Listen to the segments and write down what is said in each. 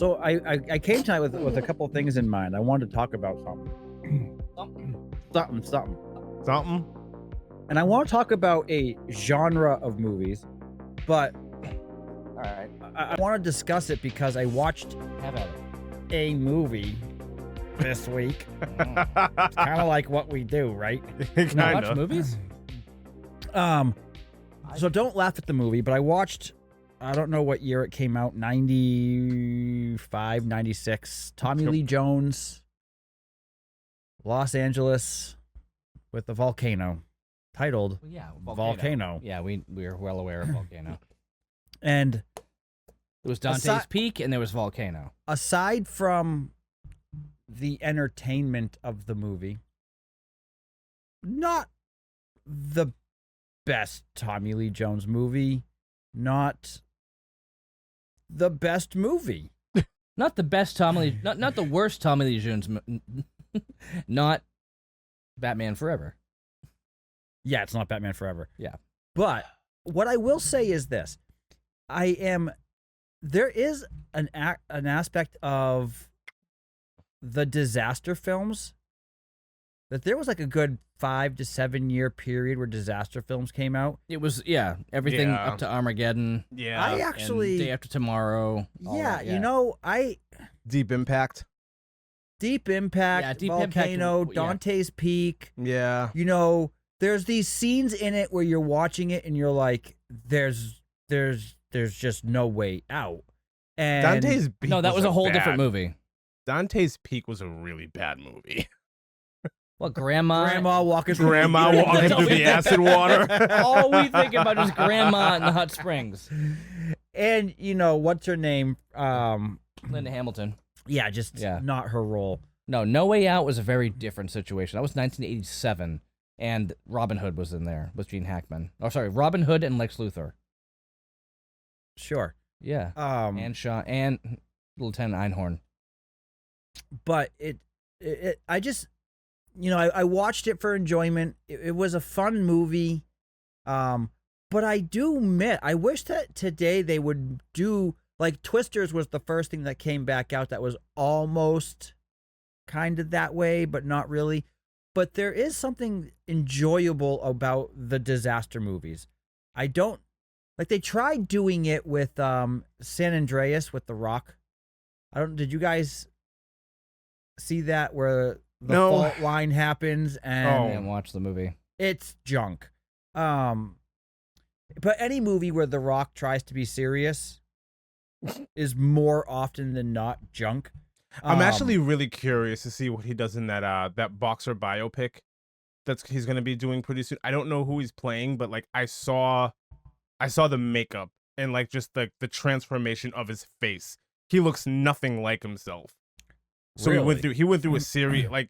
So I came tonight with a couple of things in mind. I wanted to talk about something. Something? And I want to talk about a genre of movies, but All right. I want to discuss it because I watched Have at it. a movie this week. It's kind of like what we do, right? Watch Kinda. movies? So don't laugh at the movie, but I watched, I don't know what year it came out, 95, 96, Tommy Lee Jones, Los Angeles with the volcano, titled Well, yeah, Volcano. Yeah, we're well aware of Volcano. And There was Dante's Aside- Peak and there was Volcano. aside from the entertainment of the movie, not the best Tommy Lee Jones movie, not the best movie. Not the best Tommy Lee, not the worst Tommy Lee Jones, not Batman Forever. Yeah, it's not Batman Forever. Yeah. But what I will say is this. There is an aspect of the disaster films that there was like a good 5 to 7 year period where disaster films came out. It was, everything Yeah. up to Armageddon. Yeah. I and actually, Day After Tomorrow. all yeah, that, you know, Deep Impact. Deep Impact, Yeah, Deep Impact, Volcano, yeah. Dante's Peak, Yeah. you know, there's these scenes in it where you're watching it and you're like, there's just no way out. And Dante's Peak. No, that was a whole different bad- movie. Dante's Peak was a really bad movie. Well, Grandma walking through Grandma the- walking through the acid water. All we think about is Grandma in the hot springs. And you know, what's her name? Linda Hamilton. Yeah, just Yeah. not her role. No Way Out was a very different situation. That was 1987, and Robin Hood was in there with Gene Hackman. Oh, sorry, Robin Hood and Lex Luthor. Sure. Yeah, and Shaw and Lieutenant Einhorn. But I just, you know, I watched it for enjoyment. It was a fun movie. But I do admit, I wish that today they would do, like, Twisters was the first thing that came back out that was almost kind of that way, but not really. But there is something enjoyable about the disaster movies. I don't, like, they tried doing it with San Andreas with The Rock. Did you guys see that where the No. fault line happens I and didn't watch the movie. it's junk. But any movie where The Rock tries to be serious is more often than not junk. I'm actually really curious to see what he does in that boxer biopic he's gonna be doing pretty soon. I don't know who he's playing, but like I saw the makeup and like just the transformation of his face. He looks nothing like himself. So Really? he went through a series like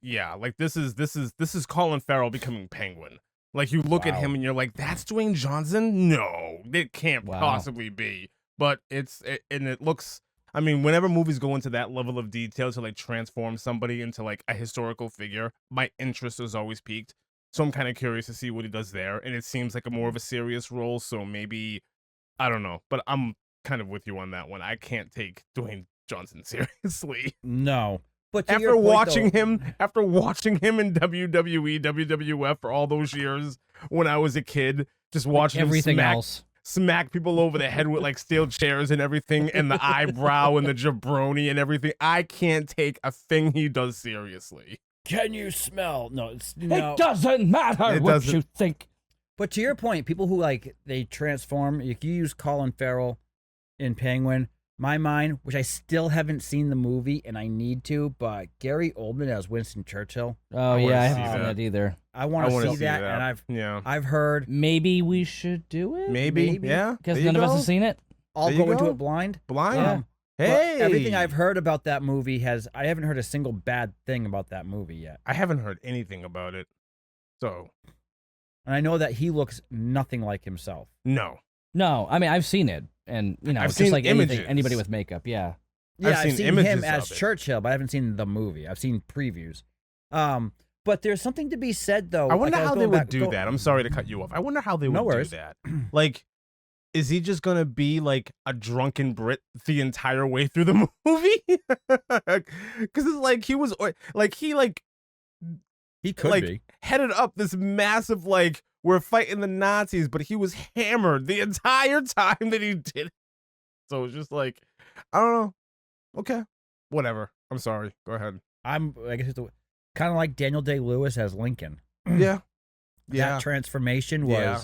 this is Colin Farrell becoming Penguin. Like you look at Wow. him and you're like, that's Dwayne Johnson? No, it can't Wow. possibly be. But it looks. I mean, whenever movies go into that level of detail to like transform somebody into like a historical figure, my interest is always piqued. So I'm kind of curious to see what he does there. And it seems like a more of a serious role. So maybe, I don't know. But I'm kind of with you on that one. I can't take Dwayne Johnson seriously. No. But to After your point, watching though, him in WWE, WWF for all those years when I was a kid, just watching Everything him else. smack people over the head with like steel chairs and everything, and the eyebrow and the jabroni and everything. I can't take a thing he does seriously. can you smell? No, it's no. It doesn't matter It what doesn't. you think. But to your point, people who like they transform. If you use Colin Farrell in Penguin, my mind, which I still haven't seen the movie and I need to, but Gary Oldman as Winston Churchill. Oh, wanna yeah, I see haven't seen that. that either. I want to wanna see that, and yeah, I've heard. Maybe we should do it? maybe, maybe. yeah, Because there none you of us go. have seen it. I'll There you go into go. it blind. Blind. Yeah. But Hey, everything I've heard about that movie I haven't heard a single bad thing about that movie yet. I haven't heard anything about it. So And I know that he looks nothing like himself. no. No, I mean, I've seen it. And, you know, I've it's seen just like anything, images. anybody with makeup, yeah. Yeah, I've I've seen seen images him as of it. Churchill, but I haven't seen the movie. I've seen previews. But there's something to be said, though. I wonder like, was how they going would back- do that. I'm sorry to cut you off. I wonder how they No would worries. do that. Like, is he just gonna be like a drunken Brit the entire way through the movie? Because it's like he was like He could like be. headed up this massive like we're fighting the Nazis, but he was hammered the entire time that he did it. So it's just like, I don't know. Okay, whatever. I'm sorry. Go ahead. I guess it's kind of like Daniel Day-Lewis as Lincoln. Yeah. That transformation was Yeah.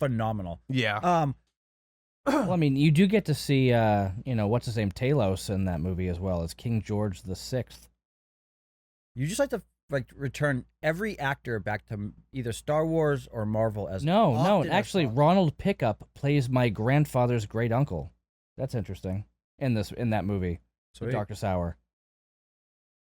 phenomenal. Yeah. Well, I mean, you do get to see, what's his name, Talos in that movie as well as King George VI. You just like to return every actor back to either Star Wars or Marvel as No, often as actually, possible. Ronald Pickup plays my grandfather's great uncle. That's interesting in that movie, The Sweet. Darkest Hour.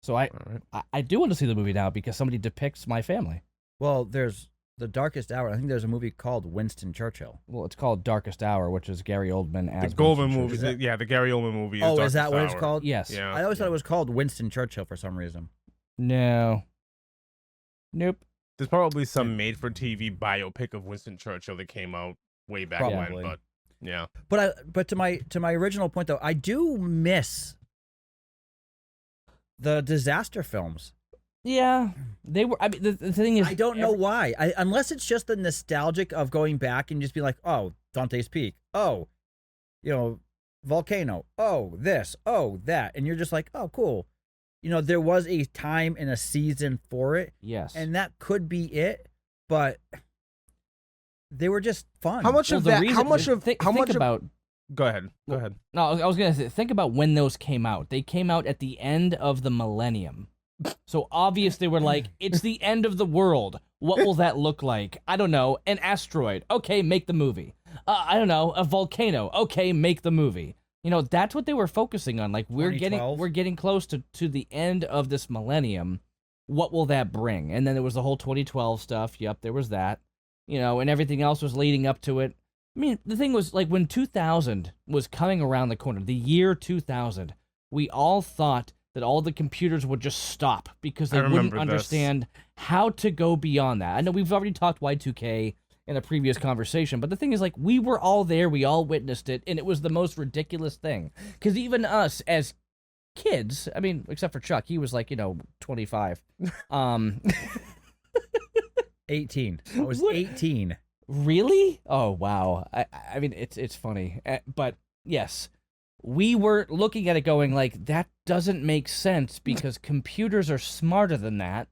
So All right. I do want to see the movie now because somebody depicts my family. Well, there's The Darkest Hour. I think there's a movie called Winston Churchill. Well, it's called Darkest Hour, which is Gary Oldman as The Goldman Winston movie. Churchill. Yeah, the Gary Oldman movie. Is Oh, is Darkest that what it's Hour. called? Yes. Yeah. I always thought it was called Winston Churchill for some reason. No. Nope. There's probably some made-for-TV biopic of Winston Churchill that came out way back Probably. when, but yeah. But to my original point though, I do miss the disaster films. Yeah, they were. I mean, the thing is, I don't know why. Unless it's just the nostalgic of going back and just be like, oh, Dante's Peak. Oh, Volcano. Oh, this. Oh, that. And you're just like, oh, cool. There was a time and a season for it, Yes. and that could be it, but they were just fun. How much Well, of the that? reason, How much of? think, how think much of? about? Go ahead. Go ahead. No, I was gonna say, think about when those came out. They came out at the end of the millennium, so obvious they were like, it's the end of the world. What will that look like? I don't know. An asteroid. Okay, make the movie. I don't know. A volcano. Okay, make the movie. That's what they were focusing on. Like we're 2012? getting close to the end of this millennium. What will that bring? And then there was the whole 2012 stuff. Yep, there was that. And everything else was leading up to it. I mean, the thing was, like, when 2000 was coming around the corner, the year 2000, we all thought that all the computers would just stop because I they wouldn't remember this. understand how to go beyond that. I know we've already talked Y2K in a previous conversation, but the thing is, like, we were all there, we all witnessed it, and it was the most ridiculous thing. Because even us as kids, I mean, except for Chuck, he was like, 25. 18. I was What? 18. Really? Oh wow. I mean it's funny. But yes, we were looking at it going like that doesn't make sense because computers are smarter than that,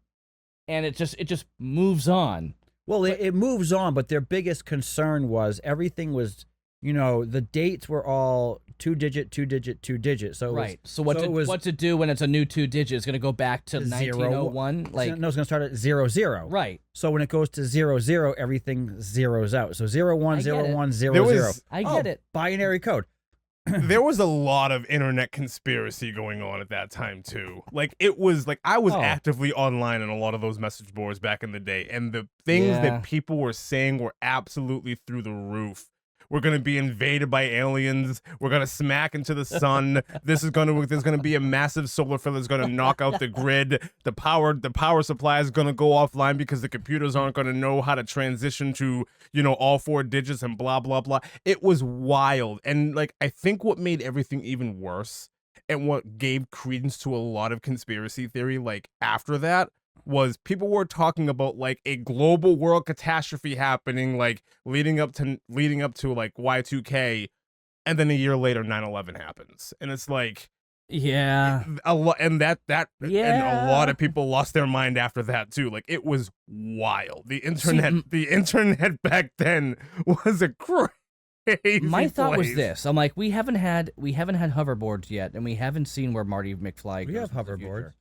and it just moves on. Well, it moves on, but their biggest concern was everything was, the dates were all 2-digit. So it Right. Was, So what's it do when it's a new 2-digit? It's gonna go back to Zero. 1901. Like no, it's going to start at 00. right. So when it goes to 00, everything zeroes out. So 01, I get it. 01, 00. There was- I get it. Binary code. There was a lot of internet conspiracy going on at that time too. Like it was like I was Oh. actively online on a lot of those message boards back in the day, and the things Yeah. that people were saying were absolutely through the roof. We're gonna be invaded by aliens. We're gonna smack into the sun. There's gonna be a massive solar flare that's gonna knock out the grid. The power supply is gonna go offline because the computers aren't gonna know how to transition to all 4 digits and blah blah blah. It was wild, and like I think what made everything even worse and what gave credence to a lot of conspiracy theory like after that was people were talking about like a global world catastrophe happening like leading up to like Y2K, and then a year later 9/11 happens, and it's like Yeah. a lot, and and a Yeah. lot of people lost their mind after that too. Like it was wild. The internet back then was a crazy My thought was place. this. I'm like, we haven't had hoverboards yet, and we haven't seen where Marty McFly We goes have into the future. hoverboards.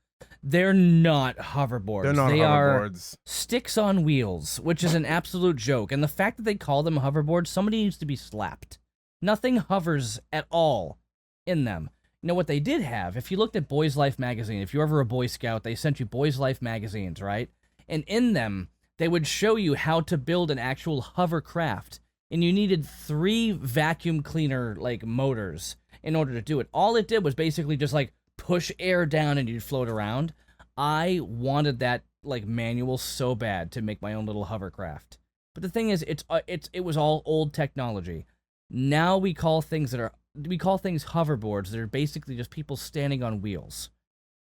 They're not hoverboards. They're not they are hoverboards. sticks on wheels, which is an absolute joke. And the fact that they call them hoverboards, somebody needs to be slapped. Nothing hovers at all in them. You know what they did have? If you looked at Boys Life magazine, if you're ever a Boy Scout, they sent you Boys Life magazines, right? And in them, they would show you how to build an actual hovercraft. And you needed 3 vacuum cleaner like motors in order to do it. All it did was basically just like push air down and you'd float around. I wanted that like manual so bad to make my own little hovercraft. But the thing is, it was all old technology. Now we call things hoverboards that are basically just people standing on wheels.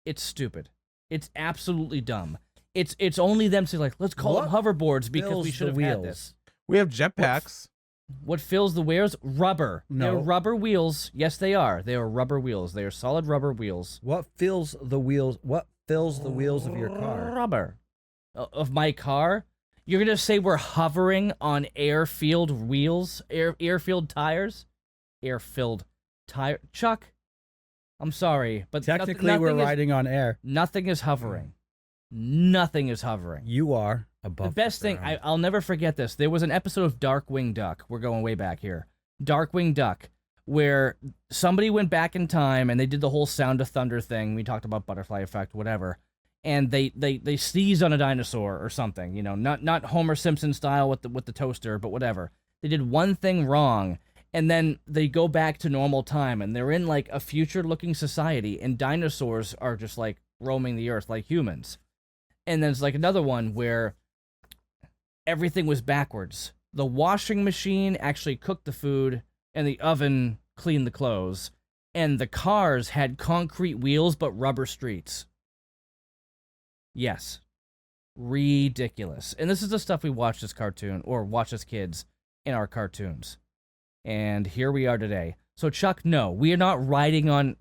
It's stupid. It's absolutely dumb. It's only them saying like, let's call them What hoverboards because fills we should the have had wheels? this. We have jetpacks. What fills the wheels? Rubber. They're No. rubber wheels. Yes, they are. They are rubber wheels. They are solid rubber wheels. What fills the wheels? What fills the wheels of your car? Rubber. Of my car? You're gonna say we're hovering on air-filled wheels? Air-filled tires? Air-filled tire? Chuck, I'm sorry, but Technically, we're riding on air. Nothing is hovering. Nothing is hovering. You are above. The best thing, ground. I'll never forget this. There was an episode of Darkwing Duck. We're going way back here. Darkwing Duck, where somebody went back in time and they did the whole Sound of Thunder thing. We talked about butterfly effect, whatever. And they sneezed on a dinosaur or something. You know, not Homer Simpson style with the toaster, but whatever. They did one thing wrong, and then they go back to normal time, and they're in like a future-looking society, and dinosaurs are just like roaming the earth like humans. And then there's like another one where everything was backwards. The washing machine actually cooked the food, and the oven cleaned the clothes, and the cars had concrete wheels but rubber streets. Yes. Ridiculous. And this is the stuff we watched as cartoon, or watch as kids in our cartoons. And here we are today. So Chuck, no, we're not riding on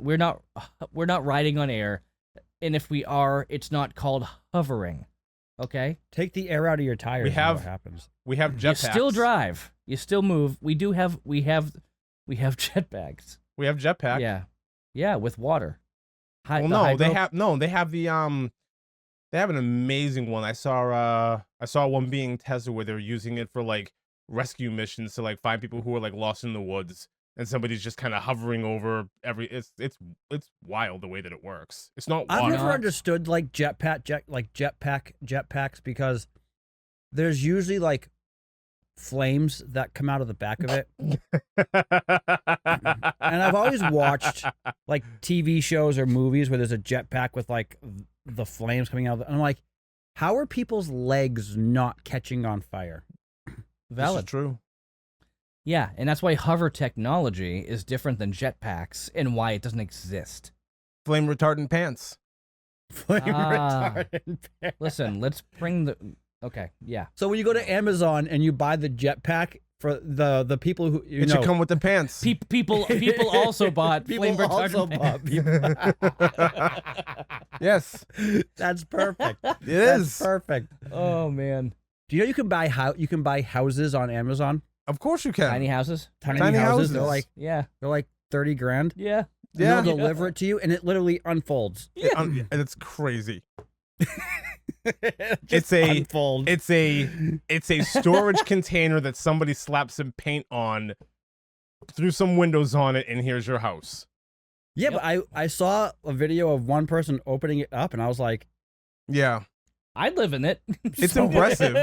air. And if we are, it's not called hovering. Okay? Take the air out of your tires. We and have- what happens. We have jetpacks. You still drive. You still move. We have jetpacks. We have jetpack. Yeah. Yeah, with water. Well, no, they have the they have an amazing one. I saw one being tested where they're using it for like rescue missions to like find people who are like lost in the woods, and somebody's just kind of hovering over it's wild the way that it works. It's not I've water. never understood like jetpacks because there's usually like flames that come out of the back of it. And I've always watched like TV shows or movies where there's a jetpack with like the flames coming out of it. And I'm like, how are people's legs not catching on fire? This is Valid. true. Yeah, and that's why hover technology is different than jetpacks and why it doesn't exist. Flame retardant pants. Flame Ah. retardant. Listen, let's bring the... Okay, yeah. So when you go to Amazon and you buy the jetpack for the people who It should come with the pants. People also bought people flame also retardant bought Yes, That's perfect. it That's is. pants. perfect. Oh, man. Do you know you can buy houses on Amazon? Of course you can. Tiny houses? Tiny Tiny houses. They're houses. Yeah. like 30 grand. Yeah. And Yeah. they'll deliver it to you, and it literally unfolds. And it's crazy. Just unfolds. It's a storage container that somebody slapped some paint on, threw some windows on it, and here's your house. Yeah, but I saw a video of one person opening it up, and I was like, Yeah. I'd live in it. It's impressive.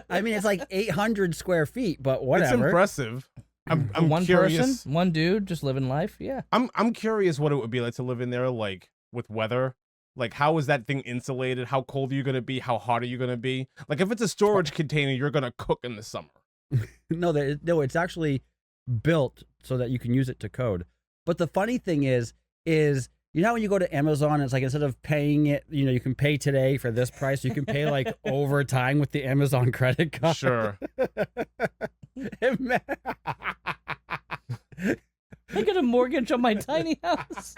I mean, it's like 800 square feet, but It's whatever. impressive. I'm one curious. person, one dude, just living life. Yeah. I'm curious what it would be like to live in there, like with weather. Like, how is that thing insulated? How cold are you gonna be? How hot are you gonna be? Like, if it's a storage container, you're gonna cook in the summer. No, it's actually built so that you can use it to code. But the funny thing is you know when you go to Amazon, it's like instead of paying it, you know, you can pay today for this price, you can pay like over time with the Amazon credit card. Sure. I got a mortgage on my tiny house.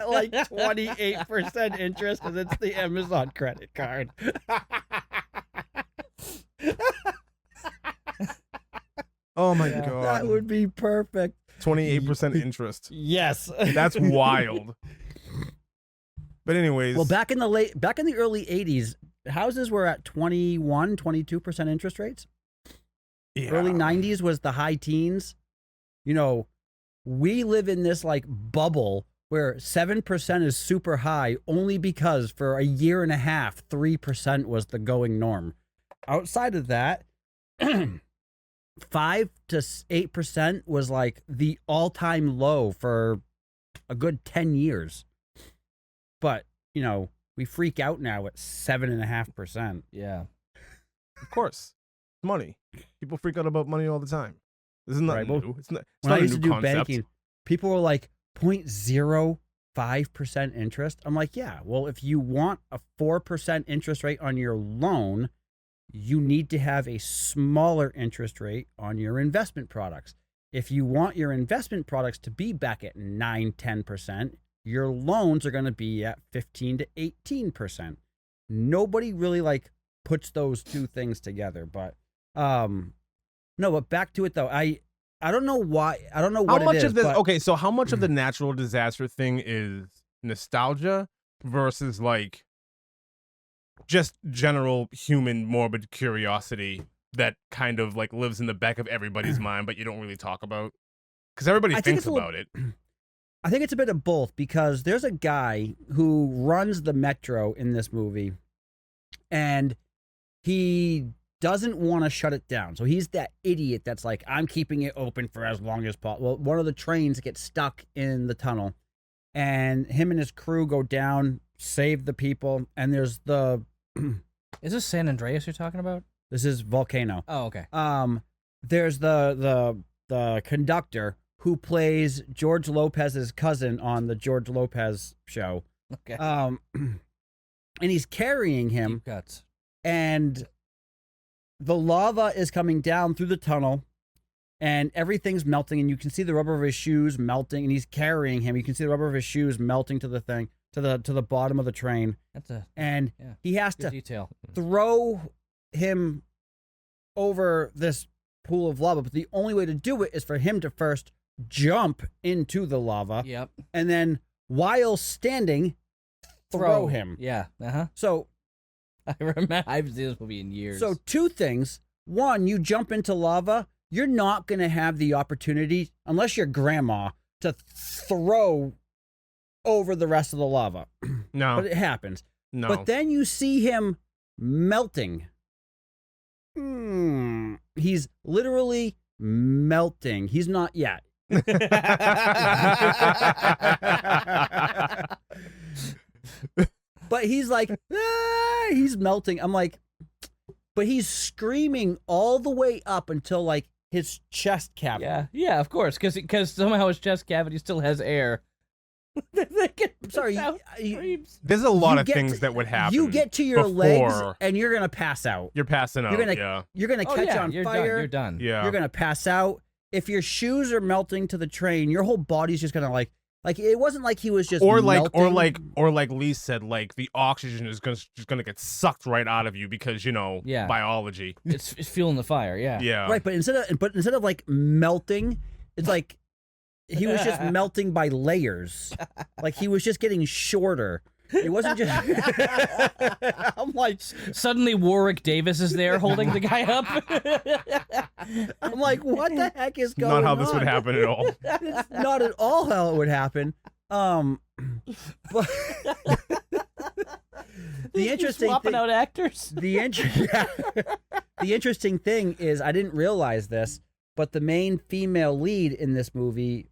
Like 28% interest because it's the Amazon credit card. Oh my Yeah. god. That would be perfect. 28% interest. Yes. That's wild. But anyways, Well, back in the early 80s, houses were at 22% interest rates. yeah. Early 90s was the high teens. You know, we live in this like bubble where 7% is super high only because for a year and a half, 3% was the going norm. Outside of that, 5 to 8% was like the all-time low for a good 10 years. But, you know, we freak out now at 7.5%. Yeah. Of course. Money. People freak out about money all the time. This is not Right, well, new. It's not when I a used new to do concept. banking, people were like 0.05% interest. I'm like, yeah, well, if you want a 4% interest rate on your loan, you need to have a smaller interest rate on your investment products. If you want your investment products to be back at 9-10%, your loans are going to be at 15 to 18%. Nobody really like puts those two things together, but no, but back to it though. I don't know why. I don't know How what much it is. of this? But Okay, so how much of the natural disaster thing is nostalgia versus like just general human morbid curiosity that kind of like lives in the back of everybody's mind, but you don't really talk about because everybody I think thinks it's a little- about it. I think it's a bit of both because there's a guy who runs the metro in this movie and he doesn't want to shut it down. So he's that idiot that's like, I'm keeping it open for as long as possible. Well, one of the trains gets stuck in the tunnel and him and his crew go down, save the people. And there's Is this San Andreas you're talking about? this is Volcano. Oh, okay. There's the conductor who plays George Lopez's cousin on the George Lopez show. Okay. And he's carrying him, Deep cuts. and the lava is coming down through the tunnel, and everything's melting, and you can see the rubber of his shoes melting, and he's carrying him. You can see the rubber of his shoes melting to the thing, to the bottom of the train, That's a and Yeah. he has good to detail. throw him over this pool of lava, but the only way to do it is for him to first jump into the lava, Yep. and then while standing, throw him. Yeah. Uh-huh. So I remember. I haven't seen this movie in years. So two things. One, you jump into lava, you're not going to have the opportunity, unless you're grandma, to throw over the rest of the lava. No, But it happens. no. But then you see him melting. He's literally melting. He's not yet. But he's like, he's melting. I'm like, but he's screaming all the way up until like his chest cavity. yeah. Yeah. Of course, because somehow his chest cavity still has air. I'm sorry. There's a lot you of get things to- that would happen. You get to your legs before and you're gonna pass out. You're passing out. You're gonna yeah. you're gonna Oh, catch yeah, on you're fire. Done. You're done. Yeah. You're gonna pass out. If your shoes are melting to the train, your whole body's just gonna like it wasn't like he was just melting. or like Lee said, like the oxygen is just gonna get sucked right out of you because Yeah. biology. It's fueling the fire. Yeah. Yeah. Right, but instead of like melting, it's like he was just melting by layers. Like he was just getting shorter. It wasn't just. I'm like, Suddenly Warwick Davis is there holding the guy up. I'm like, what the heck is going on? Not how this would happen at all. It's not at all how it would happen. But the interesting swapping thing, out actors. the interesting thing is, I didn't realize this, but the main female lead in this movie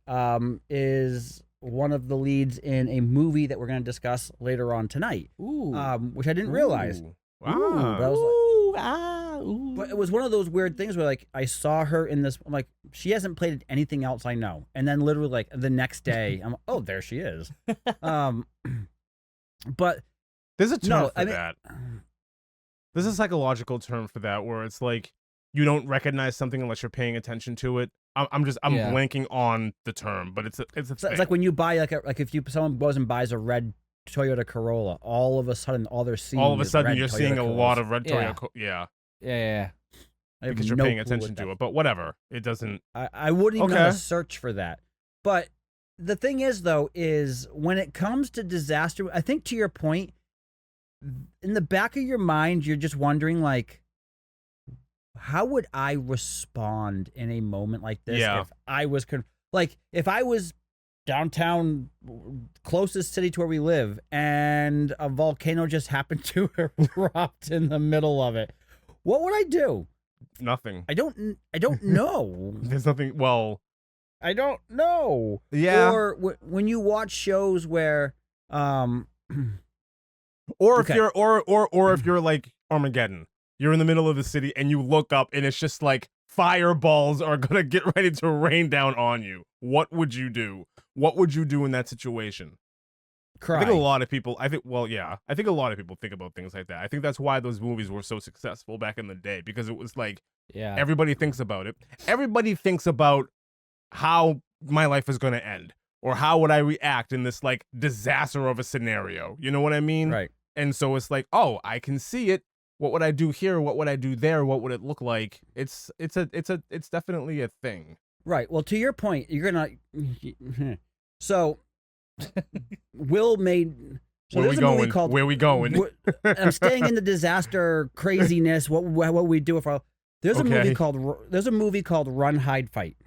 is one of the leads in a movie that we're going to discuss later on tonight, Ooh. which I didn't realize. Ooh. But I Wow. was like, Ooh. but it was one of those weird things where like I saw her in this. I'm like, she hasn't played anything else I know. And then literally like the next day, I'm like, oh, there she is. But There's a term no, for I mean, that. There's a psychological term for that where it's like you don't recognize something unless you're paying attention to it. I'm Yeah. blanking on the term, but it's a it's thing. like when you buy like if someone goes and buys a red Toyota Corolla, all of a sudden all they're seeing all of a is sudden red you're Toyota seeing a lot Corollas. of red Yeah. Toyota. Yeah, Yeah. I have because you're no paying clue attention what to that- it. But whatever, it doesn't. I wouldn't even know how to Okay. search for that. But the thing is, though, is when it comes to disaster, I think to your point, in the back of your mind, you're just wondering, like, how would I respond in a moment like this Yeah. if I was, if I was downtown, closest city to where we live, and a volcano just happened to erupt in the middle of it, what would I do? Nothing. I don't know. There's nothing. Well, I don't know. yeah. Or when you watch shows where, Or if Okay. you're or if you're like Armageddon, you're in the middle of the city and you look up and it's just like fireballs are gonna get ready to rain down on you. What would you do? What would you do in that situation? Cry. I think a lot of people. I think a lot of people think about things like that. I think that's why those movies were so successful back in the day, because it was like Yeah. everybody thinks about it. Everybody thinks about how my life is gonna end, or how would I react in this like disaster of a scenario. You know what I mean? Right. And so it's like, oh, I can see it. What would I do here? What would I do there? What would it look like? It's definitely a thing. Right. Well, to your point, you're gonna. So, Will made. So Where we there's a going? movie called. Where we going? I'm staying in the disaster craziness. What we do if our. There's a movie Okay. called Run, Hide, Fight,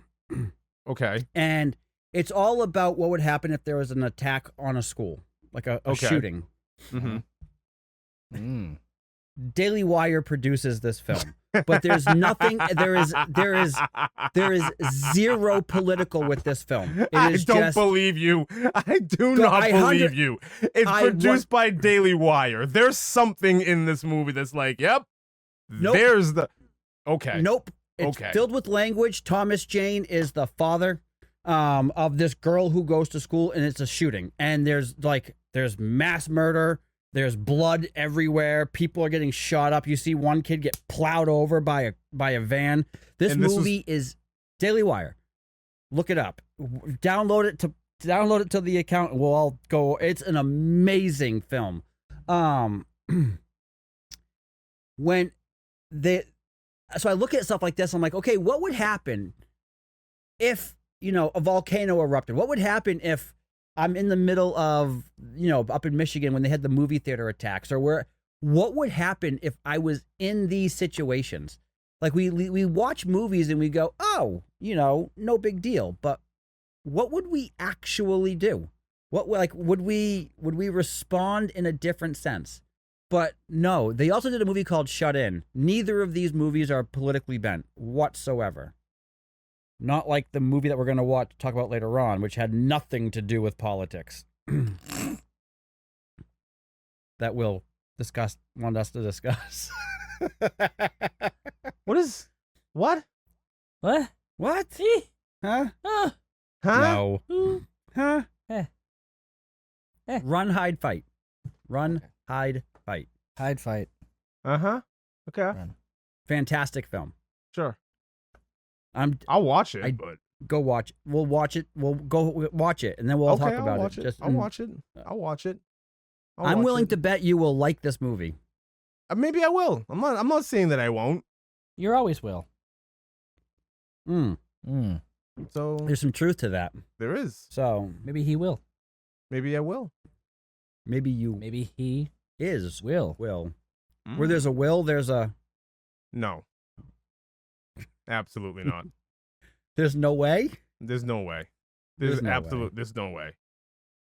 Okay. and it's all about what would happen if there was an attack on a school, like a Okay. shooting. Mm-hmm. Mm. Daily Wire produces this film, but there's nothing. There is zero political with this film. It I is don't just, believe you. I do Go- not I believe hundred- you. It's I produced by Daily Wire. There's something in this movie that's like, yep. Nope. There's the. Okay. Nope. It's Okay. filled with language. Thomas Jane is the father of this girl who goes to school, and it's a shooting. And there's mass murder. There's blood everywhere. People are getting shot up. You see one kid get plowed over by a van. This And this movie is Daily Wire. Look it up. Download it to the account, and we'll all go. It's an amazing film. When they So I look at stuff like this. I'm like, okay, what would happen if, a volcano erupted? What would happen if I'm in the middle of, up in Michigan when they had the movie theater attacks, or what would happen if I was in these situations? Like we watch movies and we go, oh, no big deal. But what would we actually do? Would we respond in a different sense? But no, they also did a movie called Shut In. Neither of these movies are politically bent whatsoever. Not like the movie that we're going to talk about later on, which had nothing to do with politics. That Will want us to discuss. What? What? What? Huh? Oh. Huh? No. Ooh. Huh? Eh. Run, hide, fight. Run, hide, fight. Hide, fight. Uh-huh. Okay. Run. Fantastic film. Sure. I'll watch it, I- but go watch. We'll watch it. We'll go watch it, and then we'll okay, talk I'll about watch it. I'll watch it. I'll watch it. I'm willing to bet you will like this movie. Maybe I will. I'm not saying that I won't. You always will. Mm. Mm. So There's some truth to that. there is. So Maybe he will. Maybe I will. maybe you Maybe he is will. will. Where there's a will, there's No. Absolutely not. no way. There's no way. There's no way. There's no way.